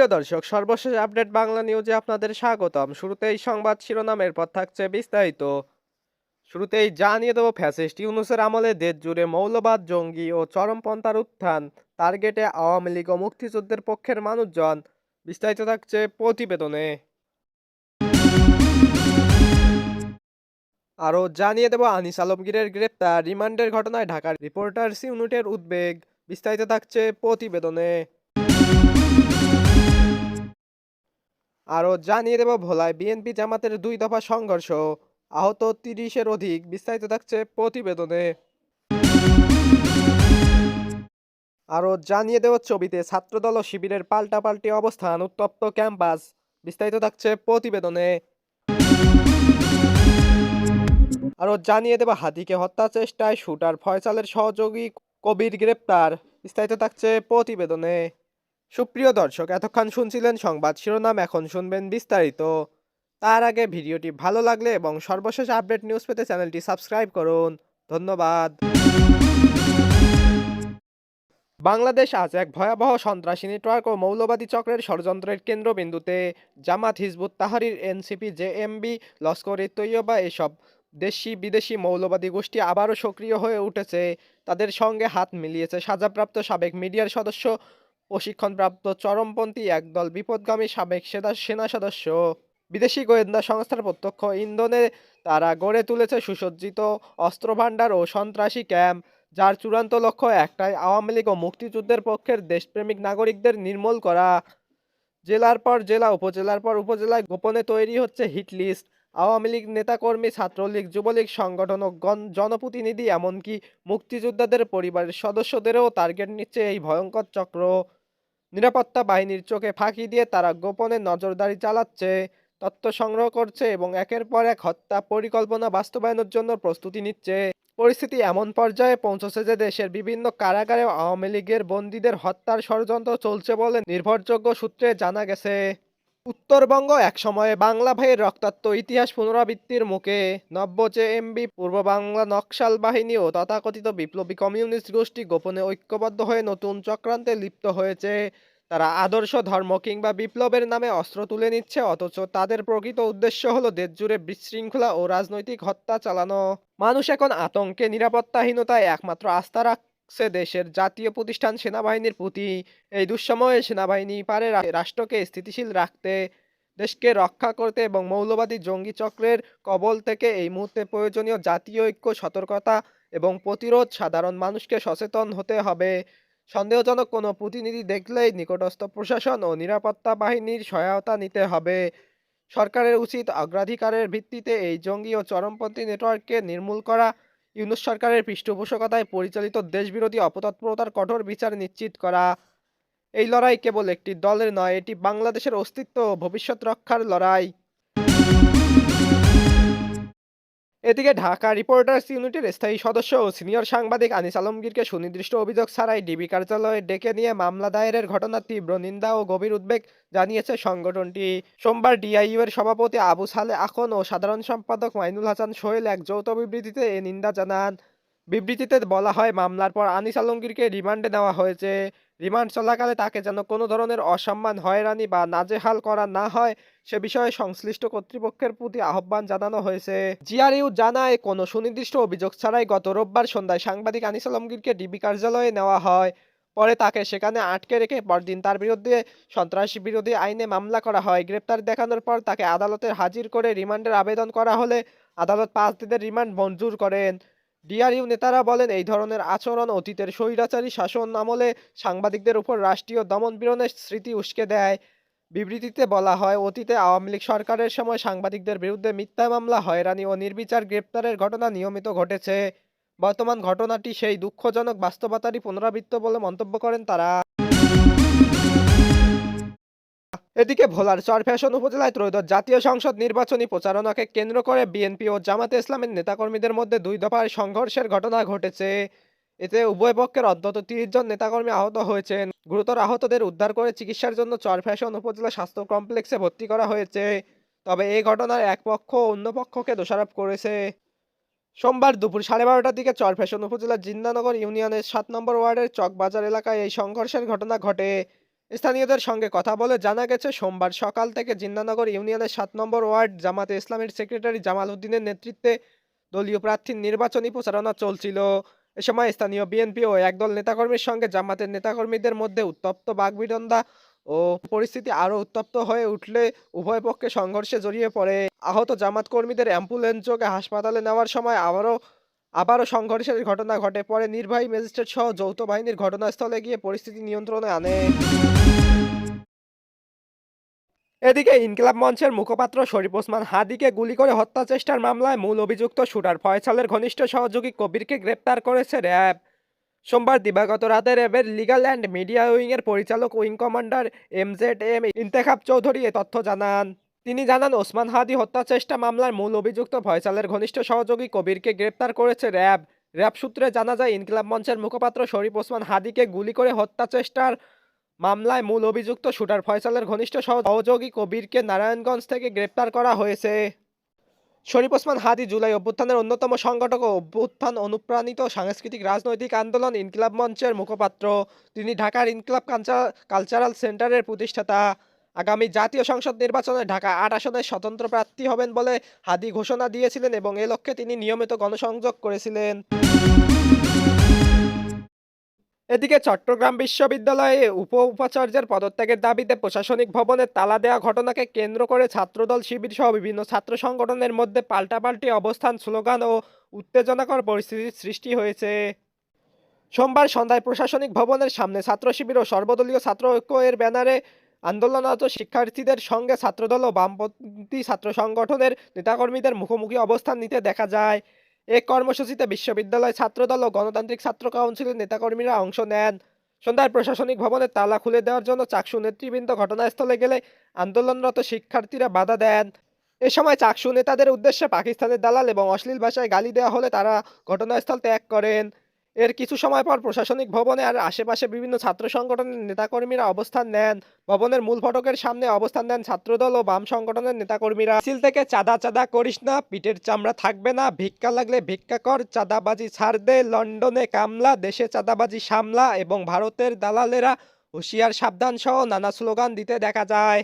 সুপ্রিয় দর্শক, সর্বশেষ আপডেট বাংলা নিউজে আপনাদের স্বাগতম। শুরুতেই সংবাদ শিরোনাম, এরপর থাকছে বিস্তারিত। শুরুতেই জানিয়ে দেব, ফ্যাসিস্ট ইউনূসের আমলে দেশ জুড়ে মৌলবাদ, জঙ্গি ও চরমপন্থার উত্থান, টার্গেটে আওয়ামী লীগ ও মুক্তিযুদ্ধের পক্ষের মানুষজন। বিস্তারিত থাকছে প্রতিবেদনে। আরও জানিয়ে দেব, আনিস আলমগীরের গ্রেপ্তার, রিমান্ডের ঘটনায় ঢাকার রিপোর্টার্স ইউনিটের উদ্বেগ। বিস্তারিত থাকছে প্রতিবেদনে। আরও জানিয়ে দেব, ভোলায় বিএনপি জামাতের 2 দফা সংঘর্ষ, আহত 30-এর অধিক। বিস্তারিত থাকছে প্রতিবেদনে। আরও জানিয়ে দেব, ছবিতে ছাত্রদল ও শিবিরের পাল্টাপাল্টি অবস্থান, উত্তপ্ত ক্যাম্পাস। বিস্তারিত থাকছে প্রতিবেদনে। আরও জানিয়ে দেব, হাদিকে হত্যা চেষ্টায় শুটার ফয়সালের সহযোগী কবির গ্রেপ্তার। বিস্তারিত থাকছে প্রতিবেদনে। সুপ্রিয় দর্শক, এতক্ষণ শুনছিলেন সংবাদ শিরোনাম, এখন শুনবেন বিস্তারিত। তার আগে ভিডিওটি ভালো লাগলে এবং সর্বশেষ আপডেট নিউজ পেতে চ্যানেলটি সাবস্ক্রাইব করুন। ধন্যবাদ। বাংলাদেশ আজ এক ভয়াবহ সন্ত্রাসী নেটওয়ার্ক ও মৌলবাদী চক্রের ষড়যন্ত্রের কেন্দ্রবিন্দুতে। জামাত, Hizb ut Tahrir, NCP, JMB, Lashkar-e Taiyaba এসব দেশি বিদেশি মৌলবাদী গোষ্ঠী আবারও সক্রিয় হয়ে উঠেছে। তাদের সঙ্গে হাত মিলিয়েছে সাজাপ্রাপ্ত সাবেক মিডিয়ার সদস্য, প্রশিক্ষণপ্রাপ্ত চরমপন্থী একদল বিপদগামী সাবেক সেনা সদস্য। বিদেশি গোয়েন্দা সংস্থার প্রত্যক্ষ ইন্ধনে তারা গড়ে তুলেছে সুসজ্জিত অস্ত্রভাণ্ডার ও সন্ত্রাসী ক্যাম্প, যার চূড়ান্ত লক্ষ্য একটাই: আওয়ামী লীগ ও মুক্তিযুদ্ধের পক্ষের দেশপ্রেমিক নাগরিকদের নির্মূল করা। জেলার পর জেলা, উপজেলার পর উপজেলায় গোপনে তৈরি হচ্ছে হিট লিস্ট। আওয়ামী লীগ নেতাকর্মী, ছাত্রলীগ, যুবলীগ সংগঠন ও জনপ্রতিনিধি, এমনকি মুক্তিযোদ্ধাদের পরিবারের সদস্যদেরও টার্গেট নিচ্ছে এই ভয়ঙ্কর চক্র। নিরাপত্তা বাহিনীর চোখে ফাঁকি দিয়ে তারা গোপনে নজরদারি চালাচ্ছে, তথ্য সংগ্রহ করছে এবং একের পর এক হত্যা পরিকল্পনা বাস্তবায়নের জন্য প্রস্তুতি নিচ্ছে। পরিস্থিতি এমন পর্যায়ে পৌঁছেছে যে দেশের বিভিন্ন কারাগারে আওয়ামী লীগের বন্দীদের হত্যার ষড়যন্ত্র চলছে বলে নির্ভরযোগ্য সূত্রে জানা গেছে। উত্তরবঙ্গ একসময়ে বাংলা ভাইয়ের রক্তাক্ত ইতিহাস পুনরাবৃত্তির মুখে। নব্য জেএমবি, পূর্ব বাংলা নকশাল বাহিনী ও তথাকথিত বিপ্লবী কমিউনিস্ট গোষ্ঠী গোপনে ঐক্যবদ্ধ হয়ে নতুন চক্রান্তে লিপ্ত হয়েছে। তারা আদর্শ, ধর্ম কিংবা বিপ্লবের নামে অস্ত্র তুলে নিচ্ছে, অথচ তাদের প্রকৃত উদ্দেশ্য হলো দেশজুড়ে বিশৃঙ্খলা ও রাজনৈতিক হত্যা চালানো। মানুষ এখন আতঙ্কে, নিরাপত্তাহীনতায় একমাত্র আস্থা রাখছে দেশের জাতীয় প্রতিষ্ঠান সেনাবাহিনীর প্রতি। এই দুঃসময়ে সেনাবাহিনী পারে রাষ্ট্রকে স্থিতিশীল রাখতে, দেশকে রক্ষা করতে এবং মৌলবাদী জঙ্গি চক্রের কবল থেকে এই মুহূর্তে প্রয়োজনীয় জাতীয় ঐক্য, সতর্কতা এবং প্রতিরোধ। সাধারণ মানুষকে সচেতন হতে হবে। সন্দেহজনক কোনো প্রতিনিধি দেখলেই নিকটস্থ প্রশাসন ও নিরাপত্তা বাহিনীর সহায়তা নিতে হবে। সরকারের উচিত অগ্রাধিকারের ভিত্তিতে এই জঙ্গি ও চরমপন্থী নেটওয়ার্ককে নির্মূল করা। ইউনূস সরকারের পৃষ্ঠপোষকতায় পরিচালিত দেশবিরোধী অপতৎপরতার কঠোর বিচার নিশ্চিত করা। এই লড়াই কেবল একটি দলের নয়, এটি বাংলাদেশের অস্তিত্ব ও ভবিষ্যৎ রক্ষার লড়াই। এদিকে ঢাকা রিপোর্টার্স ইউনিটের স্থায়ী সদস্য ও সিনিয়র সাংবাদিক আনিস আলমগীরকে সুনির্দিষ্ট অভিযোগ ছাড়াই ডিবি কার্যালয়ে ডেকে নিয়ে মামলা দায়েরের ঘটনার তীব্র নিন্দা ও গভীর উদ্বেগ জানিয়েছে সংগঠনটি। সোমবার ডিআইইউ এর সভাপতি আবু সালে আখন ও সাধারণ সম্পাদক মাইনুল হাসান সোহেল এক যৌথ বিবৃতিতে এ নিন্দা জানান। বিবৃতিতে বলা হয়, মামলার পর আনিস আলমগীরকে রিমান্ডে নেওয়া হয়েছে। রিমান্ড চলাকালে তাকে যেন কোনো ধরনের অসম্মান, হয়রানি বা নাজেহাল করা না হয় সে বিষয়ে সংশ্লিষ্ট কর্তৃপক্ষের প্রতি আহ্বান জানানো হয়েছে। জিআরইউ জানায়, কোনো সুনির্দিষ্ট অভিযোগ ছাড়াই গত রোববার সন্ধ্যায় সাংবাদিক আনিস আলমগীরকে ডিবি কার্যালয়ে নেওয়া হয়। পরে তাকে সেখানে আটকে রেখে পরদিন তার বিরুদ্ধে সন্ত্রাসী বিরোধী আইনে মামলা করা হয়। গ্রেপ্তার দেখানোর পর তাকে আদালতে হাজির করে রিমান্ডের আবেদন করা হলে আদালত 5 দিনের রিমান্ড মঞ্জুর করেন। ডিআরইউ নেতারা বলেন, এই ধরনের আচরণ অতীতের স্বৈরাচারী শাসন আমলে সাংবাদিকদের উপর রাষ্ট্রীয় দমন-পীড়নের স্মৃতি উস্কে দেয়। বিবৃতিতে বলা হয়, অতীতে আওয়ামী লীগ সরকারের সময় সাংবাদিকদের বিরুদ্ধে মিথ্যা মামলা, হয়রানি ও নির্বিচার গ্রেপ্তারের ঘটনা নিয়মিত ঘটেছে। বর্তমান ঘটনাটি সেই দুঃখজনক বাস্তবতারই পুনরাবৃত্ত বলে মন্তব্য করেন তারা। এদিকে ভোলার চরফ্যাশন উপজেলায় ত্রয়োদশ জাতীয় সংসদ নির্বাচনী প্রচারণাকে কেন্দ্র করে বিএনপি ও জামাতে ইসলামের নেতাকর্মীদের মধ্যে 2 দফার সংঘর্ষের ঘটনা ঘটেছে। এতে উভয় পক্ষের অন্তত 30 জন নেতাকর্মী আহত হয়েছেন। গুরুতর আহতদের উদ্ধার করে চিকিৎসার জন্য চরফ্যাশন উপজেলা স্বাস্থ্য কমপ্লেক্সে ভর্তি করা হয়েছে। তবে এই ঘটনার এক পক্ষ অন্য পক্ষকে দোষারোপ করেছে। সোমবার দুপুর 12:30টার দিকে চরফ্যাশন উপজেলার জিন্দানগর ইউনিয়নের 7 নম্বর ওয়ার্ডের চকবাজার এলাকায় এই সংঘর্ষের ঘটনা ঘটে। স্থানীয়দের সঙ্গে কথা বলে জানা গেছে, সোমবার সকাল থেকে জিন্নানগর ইউনিয়নের ৭ নম্বর ওয়ার্ড জামাতে ইসলামের সেক্রেটারি জামাল উদ্দিনের নেতৃত্বে দলীয় প্রার্থীর নির্বাচনী প্রচারণা চলছিল। এ সময় স্থানীয় বিএনপি ও একদল নেতাকর্মীর সঙ্গে জামাতের নেতাকর্মীদের মধ্যে উত্তপ্ত বাকবিতণ্ডা ও পরিস্থিতি আরও উত্তপ্ত হয়ে উঠলে উভয় পক্ষে সংঘর্ষে জড়িয়ে পড়ে। আহত জামাত কর্মীদের অ্যাম্বুলেন্স যোগে হাসপাতালে নেওয়ার সময় আবারও সংঘর্ষের ঘটনা ঘটে। পরে নির্বাহী ম্যাজিস্ট্রেট সহ যৌথ বাহিনীর ঘটনাস্থলে গিয়ে পরিস্থিতি নিয়ন্ত্রণে আনে। এদিকে ইনকিলাব মঞ্চের মুখপাত্র শরীফ ওসমান হাদিকে গুলি করে হত্যা চেষ্টার মামলায় মূল অভিযুক্ত শুটার ফয়সালের ঘনিষ্ঠ সহযোগী কবিরকে গ্রেপ্তার করেছে র্যাব। সোমবার দিবাগত রাতে র্যাবের লিগ্যাল অ্যান্ড মিডিয়া উইংয়ের পরিচালক wing commander MZ Intekhab Chowdhury এ তথ্য জানান। তিনি জানান, ওসমান হাদি হত্যা চেষ্টা মামলার মূল অভিযুক্ত ফয়সালের ঘনিষ্ঠ সহযোগী কবিরকে গ্রেপ্তার করেছে র্যাব। র্যাব সূত্রে জানা যায়, ইনকিলাব মঞ্চের মুখপাত্র শরীফ ওসমান হাদিকে গুলি করে হত্যা চেষ্টার মামলায় মূল অভিযুক্ত শুটার ফয়সালের ঘনিষ্ঠ সহযোগী কবিরকে নারায়ণগঞ্জ থেকে গ্রেপ্তার করা হয়েছে। শরীফ ওসমান হাদি জুলাই অভ্যুত্থানের অন্যতম সংগঠক ও অভ্যুত্থান অনুপ্রাণিত সাংস্কৃতিক রাজনৈতিক আন্দোলন ইনকিলাব মঞ্চের মুখপাত্র। তিনি ঢাকার ইনকিলাব কালচারাল সেন্টারের প্রতিষ্ঠাতা। আগামী জাতীয় সংসদ নির্বাচনে ঢাকা ৮ আসনের স্বতন্ত্র প্রার্থী হবেন বলে হাদি ঘোষণা দিয়েছিলেন এবং এ লক্ষ্যে তিনি নিয়মিত গণসংযোগ করেছিলেন। এদিকে চট্টগ্রাম বিশ্ববিদ্যালয়ে উপাচার্যের পদত্যাগের দাবিতে প্রশাসনিক ভবনে তালা দেওয়া ঘটনাকে কেন্দ্র করে ছাত্রদল, শিবির সহ বিভিন্ন ছাত্র সংগঠনের মধ্যে পাল্টাপাল্টি অবস্থান, স্লোগান ও উত্তেজনাকর পরিস্থিতির সৃষ্টি হয়েছে। সোমবার সন্ধ্যায় প্রশাসনিক ভবনের সামনে ছাত্র শিবির ও সর্বদলীয় ছাত্র ঐক্য এর ব্যানারে আন্দোলনরত শিক্ষার্থীদের সঙ্গে ছাত্রদল ও বামপন্থী ছাত্র সংগঠনের নেতাকর্মীদের মুখোমুখি অবস্থান নিতে দেখা যায়। এ কর্মসূচিতে বিশ্ববিদ্যালয় ছাত্রদল ও গণতান্ত্রিক ছাত্র কাউন্সিলের নেতাকর্মীরা অংশ নেন। সন্ধ্যায় প্রশাসনিক ভবনের তালা খুলে দেওয়ার জন্য চাকসু নেতৃবৃন্দ ঘটনাস্থলে গেলে আন্দোলনরত শিক্ষার্থীরা বাধা দেন। এ সময় চাকসু নেতাদের উদ্দেশ্যে পাকিস্তানের দালাল এবং অশ্লীল ভাষায় গালি দেওয়া হলে তারা ঘটনাস্থল ত্যাগ করেন। এর কিছু সময় পর প্রশাসনিক ভবনে আর আশেপাশে বিভিন্ন ছাত্র সংগঠনের নেতাকর্মীরা অবস্থান নেন। ভবনের মূল ফটকের সামনে অবস্থান নেন ছাত্রদল ও বাম সংগঠনের নেতাকর্মীরা। মিছিল থেকে চাঁদা করিস না, পিঠের চামড়া থাকবে না, ভিক্ষা লাগলে ভিক্ষা কর, চাঁদাবাজি ছাড় দে, লন্ডনে কামলা, দেশে চাঁদাবাজি সামলা এবং ভারতের দালালেরা হুঁশিয়ার সাবধান সহ নানা স্লোগান দিতে দেখা যায়।